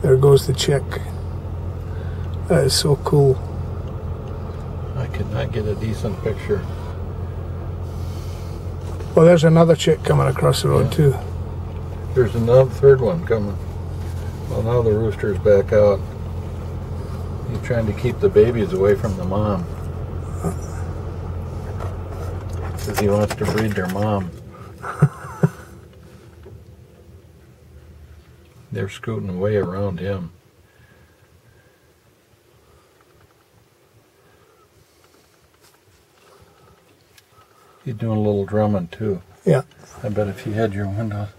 There goes the chick. That is so cool. I could not get a decent picture. Well, there's another chick coming across the road too. There's another third one coming. Well, now the rooster's back out. He's trying to keep the babies away from the mom. Because he wants to breed their mom. They're scooting way around him. He's doing a little drumming too. Yeah. I bet if you had your window